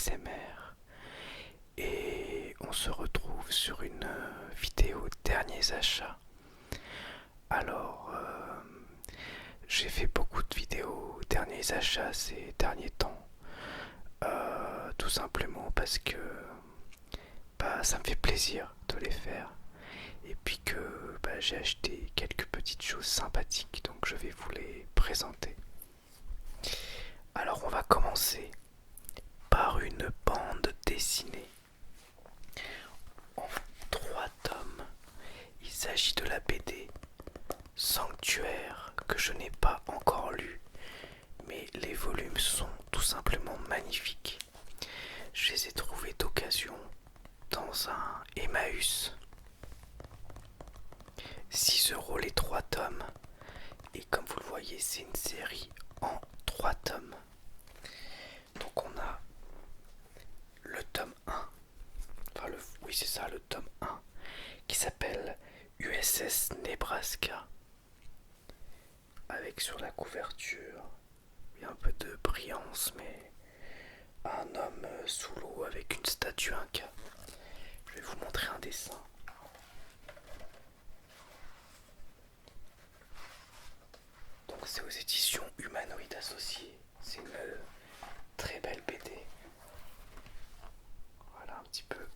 ASMR et on se retrouve sur une vidéo derniers achats. Alors, j'ai fait beaucoup de vidéos derniers achats ces derniers temps, tout simplement parce que ça me fait plaisir de les faire et puis que j'ai acheté quelques petites choses sympathiques, donc je vais vous les présenter. Alors on va commencer par une bande dessinée en 3 tomes. Il s'agit de la BD Sanctuaire que je n'ai pas encore lu, mais les volumes sont tout simplement magnifiques. Je les ai trouvés d'occasion dans un Emmaüs. 6 € les 3 tomes. Et comme vous le voyez, c'est une série en 3 tomes. Donc on a le tome 1, oui c'est ça, le tome 1, qui s'appelle USS Nebraska, avec sur la couverture, il y a un peu de brillance, mais un homme sous l'eau avec une statue Inca. Je vais vous montrer un dessin. Donc c'est aux éditions Humanoïdes Associés. C'est une très belle BD. Voilà un petit peu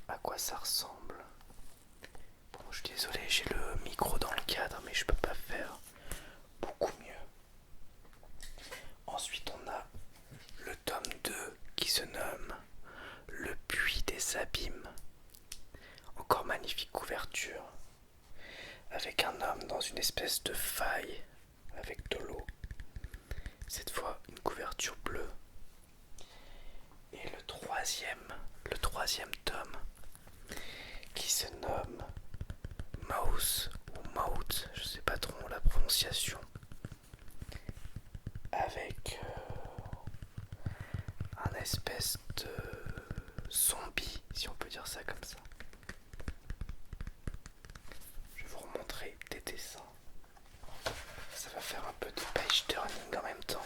à quoi ça ressemble. Bon, je suis désolé, j'ai le micro dans le cadre, mais je peux pas faire beaucoup mieux. Ensuite, on a le tome 2 qui se nomme Le Puits des Abîmes. Encore magnifique couverture, avec un homme dans une espèce de faille avec de l'eau. Cette fois, une couverture bleue. Et le troisième tome, qui se nomme Mouse ou Mouth, je sais pas trop la prononciation, avec un espèce de zombie, si on peut dire ça comme ça. Je vais vous remontrer des dessins. Ça va faire un peu de page turning en même temps.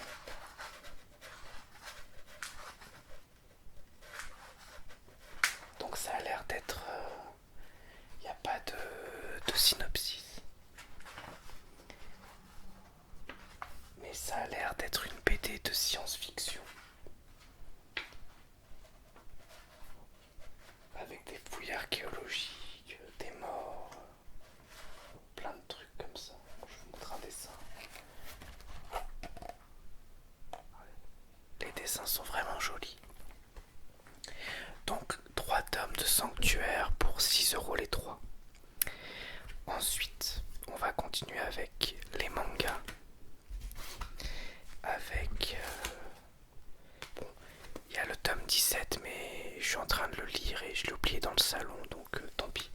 Donc ça a l'air d'être... Il n'y a pas de synopsis. Mais ça a l'air d'être une BD de science-fiction. Avec des fouilles archéologiques, des morts, plein de trucs comme ça. Je vous montre un dessin. Les dessins sont vraiment jolis. Donc 3 tomes de Sanctuaire pour 6 € les 3. Ensuite, on va continuer avec les mangas. Avec... bon, il y a le tome 17, mais je suis en train de le lire et je l'ai oublié dans le salon, donc tant pis.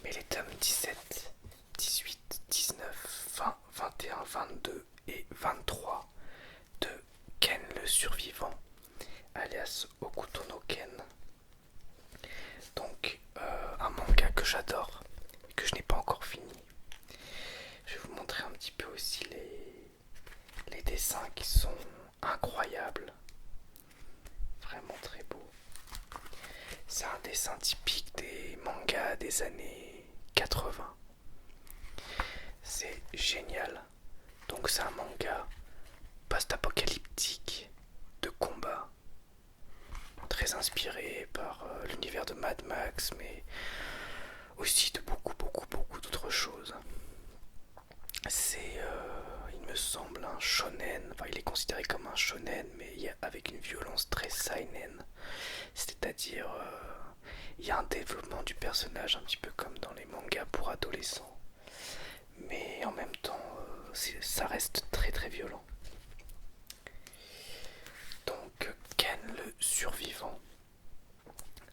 Mais les tomes 17, 18, 19, 20, 21, 22 et 23 de Ken le Survivant, alias Hokuto no Ken. Donc un manga que j'adore et que je n'ai pas encore fini. Je vais vous montrer un petit peu aussi les dessins qui sont incroyables. Vraiment très beaux. C'est un dessin typique des mangas des années 80. C'est génial. Donc c'est un manga post-apocalyptique de combat, très inspiré par l'univers de Mad Max, mais aussi de beaucoup d'autres choses. C'est, il me semble, un shonen. Enfin, il est considéré comme un shonen, mais avec une violence très seinen. C'est-à-dire, il y a un développement du personnage un petit peu comme dans les mangas pour adolescents. Mais en même temps, ça reste très très violent. Donc, Ken le Survivant.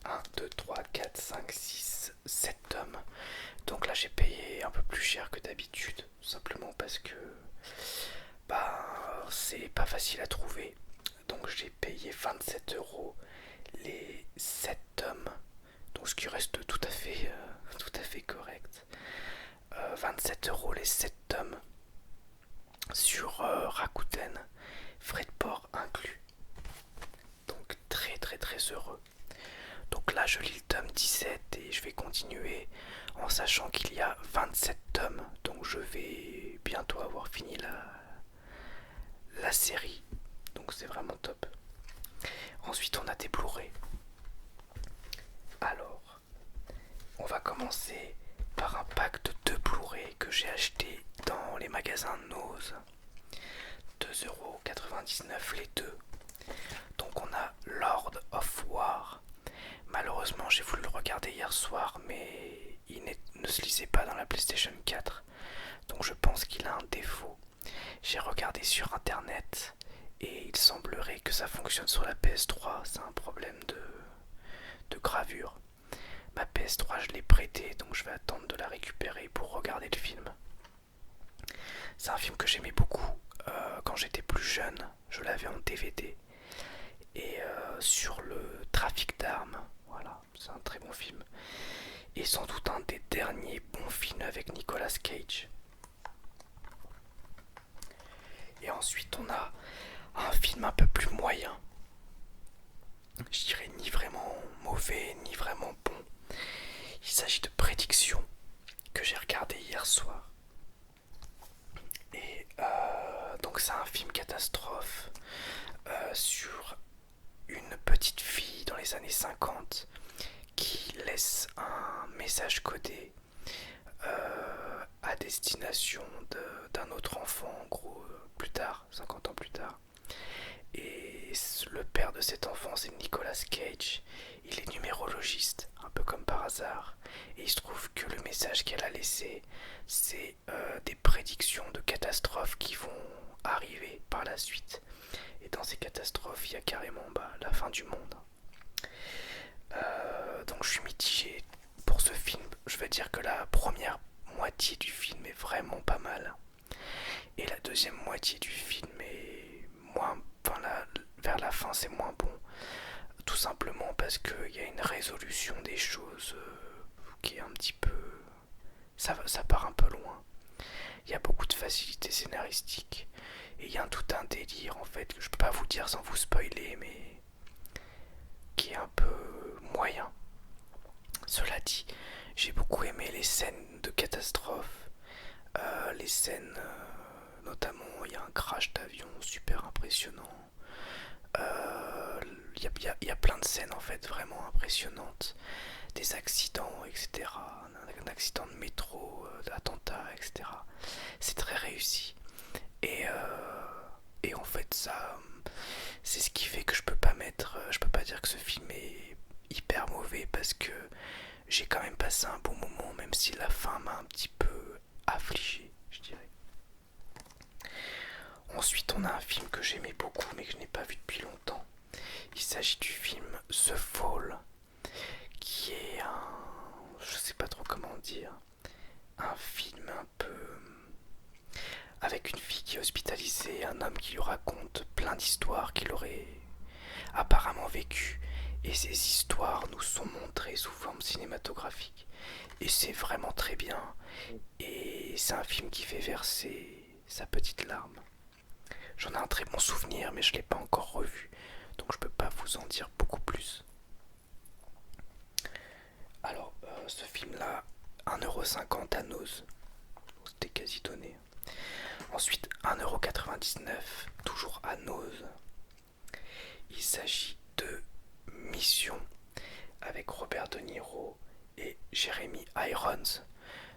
1, 2, 3, 4, 5, 6, 7 tomes. Donc là j'ai payé un peu plus cher que d'habitude, simplement parce que c'est pas facile à trouver. Donc j'ai payé 27 € les 7 tomes, donc ce qui reste tout à fait correct. 27 € les 7 tomes sur Rakuten, frais de port inclus. Donc Donc là je lis le tome 17 et je vais continuer en sachant qu'il y a 27 tomes. Donc je vais bientôt avoir fini la série. Donc c'est vraiment top. Ensuite on a des Blu-ray. Alors, on va commencer par un pack de 2 Blu-ray que j'ai acheté dans les magasins Nose. 2,99€ les deux. Donc on a Lord of War. Malheureusement j'ai voulu le regarder hier soir mais il ne se lisait pas dans la PlayStation 4. Donc je pense qu'il a un défaut. J'ai regardé sur internet et il semblerait que ça fonctionne sur la PS3. C'est un problème de gravure. Ma PS3 je l'ai prêtée donc je vais attendre de la récupérer pour regarder le film. C'est un film que j'aimais beaucoup quand j'étais plus jeune. Je l'avais en DVD. Et sur le trafic d'armes. Voilà, c'est un très bon film. Et sans doute un des derniers bons films avec Nicolas Cage. Et ensuite on a un film un peu plus moyen. Je dirais ni vraiment mauvais, ni vraiment bon. Il s'agit de Prédiction, que j'ai regardé hier soir. Et donc c'est un film catastrophe sur une petite fille dans les années 50 qui laisse un message codé à destination d'un autre enfant, en gros, plus tard, 50 ans plus tard. Et le père de cet enfant, c'est Nicolas Cage. Il est numérologiste, un peu comme par hasard. Et il se trouve que le message qu'elle a laissé, c'est des prédictions de catastrophes qui vont arriver par la suite. Et dans ces catastrophes, il y a carrément la fin du monde. Donc je suis mitigé pour ce film. Je vais dire que la première moitié du film est vraiment pas mal. Et la deuxième moitié du film est moins... Enfin, vers la fin, c'est moins bon. Tout simplement parce qu'il y a une résolution des choses qui est un petit peu... Ça part un peu loin. Il y a beaucoup de facilité scénaristique. Et il y a tout un délire en fait que je peux pas vous dire sans vous spoiler, mais qui est un peu moyen. Cela dit, j'ai beaucoup aimé les scènes de catastrophe, les scènes, notamment il y a un crash d'avion super impressionnant. Il y a plein de scènes en fait vraiment impressionnantes, des accidents, etc. Un accident de métro, d'attentat, etc. C'est très réussi. Et en fait ça, c'est ce qui fait que je peux pas dire que ce film est hyper mauvais parce que j'ai quand même passé un bon moment, même si la fin m'a un petit peu affligé, je dirais. Ensuite, on a un film que j'aimais beaucoup, mais que je n'ai pas vu depuis longtemps. Il s'agit du film The Fall, qui est je sais pas trop comment dire, un film un peu avec une fille qui est hospitalisée, un homme qui lui raconte plein d'histoires qu'il aurait apparemment vécues. Et ces histoires nous sont montrées sous forme cinématographique. Et c'est vraiment très bien. Et c'est un film qui fait verser sa petite larme. J'en ai un très bon souvenir, mais je ne l'ai pas encore revu. Donc je peux pas vous en dire beaucoup plus. Alors, ce film-là, 1,50€ à Nose. C'était quasi donné. Ensuite, 1,99€, toujours à Nose. Il s'agit de Mission avec Robert De Niro et Jeremy Irons.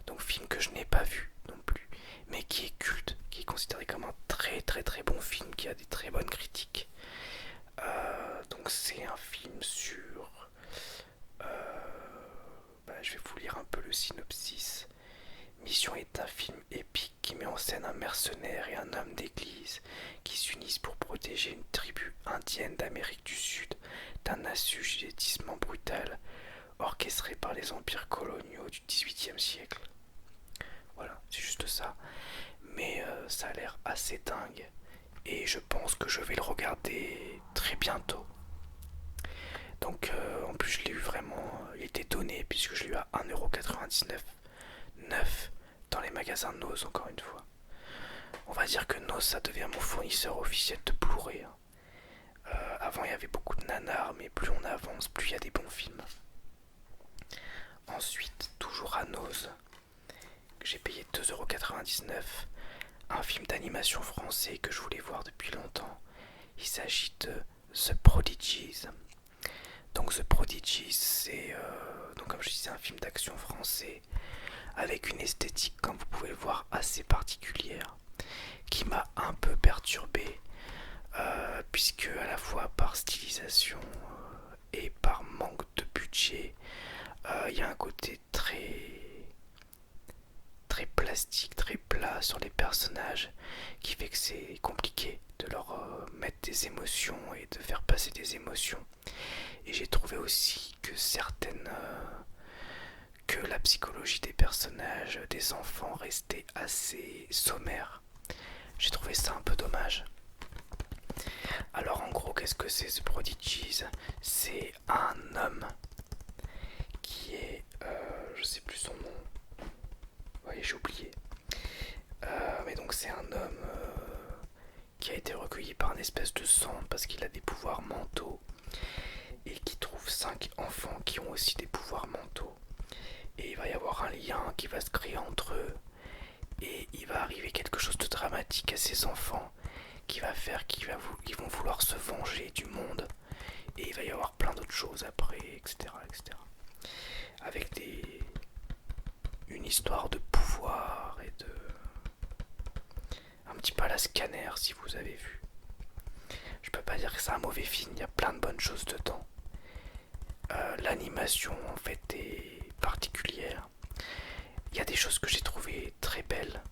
Donc film que je n'ai pas vu non plus, mais qui est culte, qui est considéré comme un très très très bon film, qui a des très bonnes critiques. Donc c'est un film sur... je vais vous lire un peu le synopsis. Mission est un film épique qui met en scène un mercenaire et un homme d'église qui s'unissent pour protéger une tribu indienne d'Amérique du Sud d'un assujettissement brutal orchestré par les empires coloniaux du XVIIIe siècle. Voilà, c'est juste ça. Mais ça a l'air assez dingue et je pense que je vais le regarder très bientôt. Donc en plus je l'ai eu vraiment, il était donné puisque je l'ai eu à 1,99€, 9 dans les magasins Nose encore une fois. On va dire que Nose ça devient mon fournisseur officiel de Blu-ray. Avant il y avait beaucoup de nanars, mais plus on avance, plus il y a des bons films. Ensuite, toujours à Nose, que j'ai payé 2,99 €, un film d'animation français que je voulais voir depuis longtemps. Il s'agit de The Prodigies. Donc The Prodigies, c'est donc comme je disais un film d'action français avec une esthétique, comme vous pouvez le voir, assez particulière, qui m'a un peu perturbé, puisque à la fois par stylisation et par manque de budget, il y a un côté très plastique, très plat sur les personnages, qui fait que c'est compliqué de leur mettre des émotions et de faire passer des émotions. Et j'ai trouvé aussi que que la psychologie des personnages, des enfants, restait assez sommaire. J'ai trouvé ça un peu dommage. Alors en gros, qu'est-ce que c'est The Prodigies? C'est un homme qui est, je sais plus son nom. Oui, j'ai oublié. Mais donc c'est un homme qui a été recueilli par une espèce de sonde parce qu'il a des pouvoirs mentaux et qui trouve 5 enfants qui ont aussi des pouvoirs mentaux. Et il va y avoir un lien qui va se créer entre eux et il va arriver quelque chose de dramatique à ces enfants qui va faire qu'ils vont vouloir se venger du monde et il va y avoir plein d'autres choses après, etc. etc. Avec une histoire de pouvoir et de... un petit peu à la Scanner si vous avez vu. Je peux pas dire que c'est un mauvais film, il y a plein de bonnes choses dedans. L'animation en fait est particulière. Il y a des choses que j'ai trouvées très belles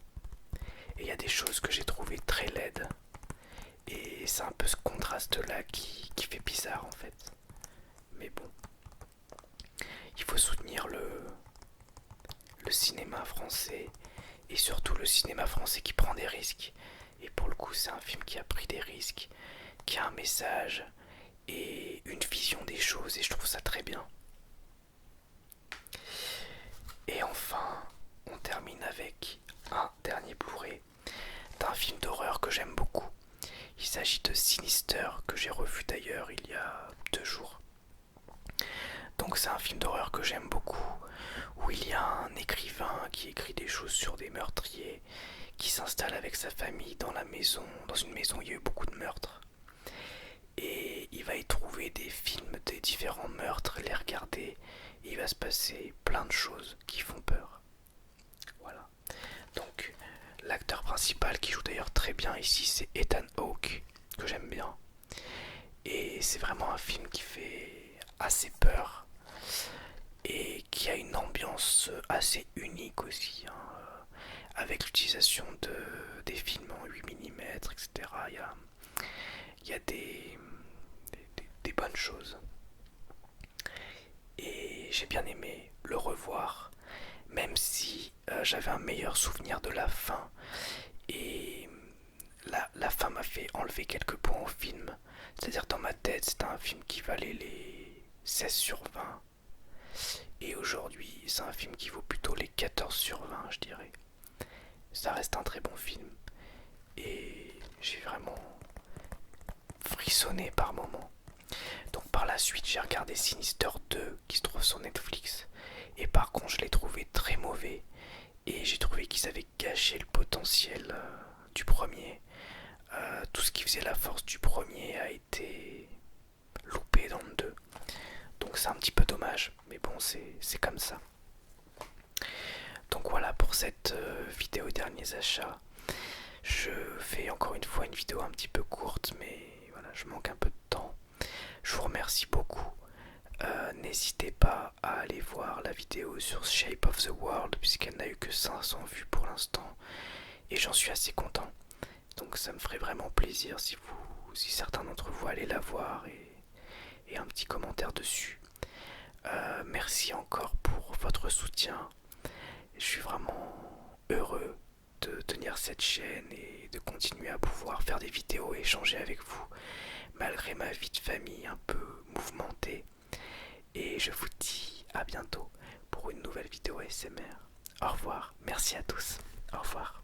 et il y a des choses que j'ai trouvées très laides. Et c'est un peu ce contraste là qui fait bizarre en fait. Mais bon, il faut soutenir le cinéma français et surtout le cinéma français qui prend des risques. Et pour le coup, c'est un film qui a pris des risques, qui a un message et une vision des choses et je trouve ça très bien. Et enfin, on termine avec un dernier Blu-ray d'un film d'horreur que j'aime beaucoup. Il s'agit de Sinister, que j'ai revu d'ailleurs il y a 2 jours. Donc c'est un film d'horreur que j'aime beaucoup, où il y a un écrivain qui écrit des choses sur des meurtriers, qui s'installe avec sa famille dans une maison où il y a eu beaucoup de meurtres. Et il va y trouver des films des différents meurtres, les regarder, et il va se passer plein de choses qui font peur. Voilà. Donc l'acteur principal qui joue d'ailleurs très bien ici, c'est Ethan Hawke, que j'aime bien. Et c'est vraiment un film qui fait assez peur et qui a une ambiance assez unique aussi, hein, avec l'utilisation des films en 8 mm, etc. Il y a des bonnes choses. Et j'ai bien aimé le revoir, même si j'avais un meilleur souvenir de la fin. Et la fin m'a fait enlever quelques points au film. C'est-à-dire dans ma tête, c'était un film qui valait les 16/20. Et aujourd'hui, c'est un film qui vaut plutôt les 14/20, je dirais. Ça reste un très bon film. Et j'ai vraiment frissonné par moments. Donc par la suite, j'ai regardé Sinister 2 qui se trouve sur Netflix. Et par contre, je l'ai trouvé très mauvais. Et j'ai trouvé qu'ils avaient gâché le potentiel du premier. Tout ce qui faisait la force du premier a été loupé dans le 2. Donc c'est un petit peu dommage. Mais bon, c'est comme ça. Donc voilà pour cette vidéo derniers achats. Je fais encore une fois une vidéo un petit peu courte, mais voilà, je manque un peu de temps. Je vous remercie beaucoup. N'hésitez pas à aller voir la vidéo sur Shape of the World, puisqu'elle n'a eu que 500 vues pour l'instant. Et j'en suis assez content. Donc ça me ferait vraiment plaisir si certains d'entre vous allaient la voir et un petit commentaire dessus. Merci encore pour votre soutien. Je suis vraiment heureux de tenir cette chaîne et de continuer à pouvoir faire des vidéos et échanger avec vous malgré ma vie de famille un peu mouvementée. Et je vous dis à bientôt pour une nouvelle vidéo ASMR. Au revoir, merci à tous, au revoir.